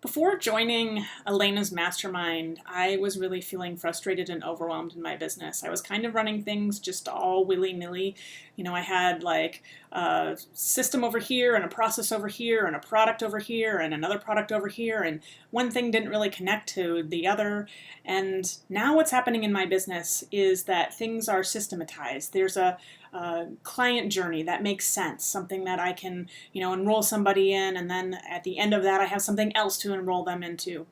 Before joining Elena's mastermind, I was really feeling frustrated and overwhelmed in my business. I was kind of running things just all willy-nilly. I had like a system over here and a process over here and a product over here and another product over here, and one thing didn't really connect to the other. And now what's happening in my business is that things are systematized. There's a client journey that makes sense, something that I can, enroll somebody in, and then at the end of that I have something else to enroll them into.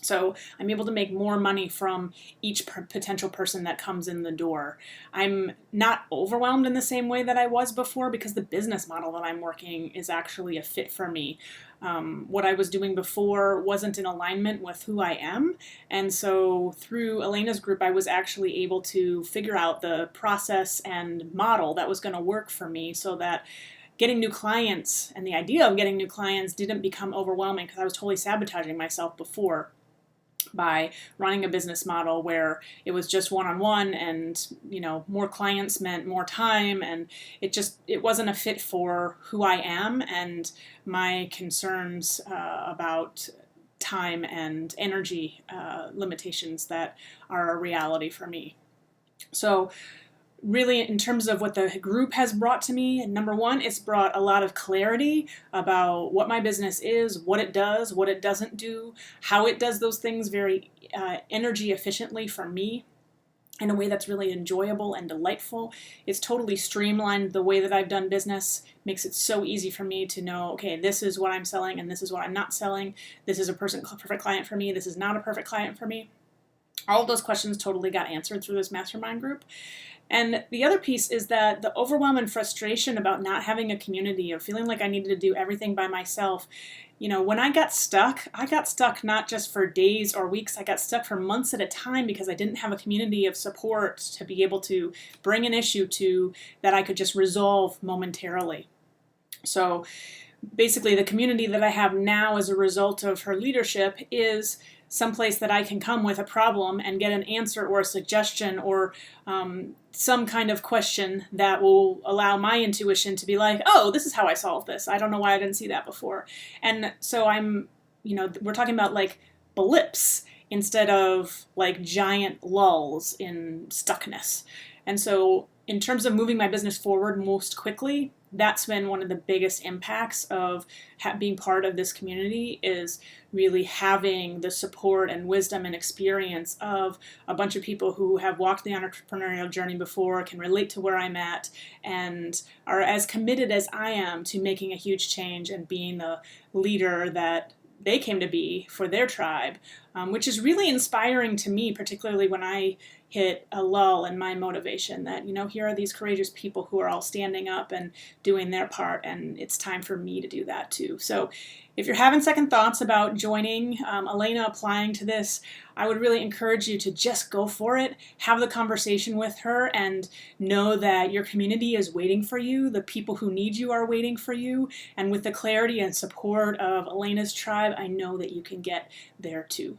So I'm able to make more money from each potential person that comes in the door. I'm not overwhelmed in the same way that I was before because the business model that I'm working is actually a fit for me. What I was doing before wasn't in alignment with who I am, and so through Elena's group I was actually able to figure out the process and model that was going to work for me so that getting new clients and the idea of getting new clients didn't become overwhelming because I was totally sabotaging myself before by running a business model where it was just one-on-one, and more clients meant more time, and it wasn't a fit for who I am and my concerns about time and energy limitations that are a reality for me. So really, in terms of what the group has brought to me, number one, it's brought a lot of clarity about what my business is, what it does, what it doesn't do, how it does those things very energy efficiently for me in a way that's really enjoyable and delightful. It's totally streamlined the way that I've done business, makes it so easy for me to know, okay, this is what I'm selling and this is what I'm not selling. This is a perfect client for me. This is not a perfect client for me. All of those questions totally got answered through this mastermind group. And the other piece is that the overwhelm and frustration about not having a community, of feeling like I needed to do everything by myself. When I got stuck not just for days or weeks, I got stuck for months at a time because I didn't have a community of support to be able to bring an issue to that I could just resolve momentarily. So basically the community that I have now as a result of her leadership is someplace that I can come with a problem and get an answer or a suggestion or some kind of question that will allow my intuition to be like, oh, this is how I solve this. I don't know why I didn't see that before. And so we're talking about like blips instead of like giant lulls in stuckness. And so in terms of moving my business forward most quickly, that's been one of the biggest impacts of being part of this community, is really having the support and wisdom and experience of a bunch of people who have walked the entrepreneurial journey before, can relate to where I'm at, and are as committed as I am to making a huge change and being the leader that they came to be for their tribe, which is really inspiring to me, particularly when I hit a lull in my motivation that, here are these courageous people who are all standing up and doing their part, and it's time for me to do that too. So if you're having second thoughts about joining Elena, applying to this, I would really encourage you to just go for it, have the conversation with her, and know that your community is waiting for you. The people who need you are waiting for you. And with the clarity and support of Elena's tribe, I know that you can get there too.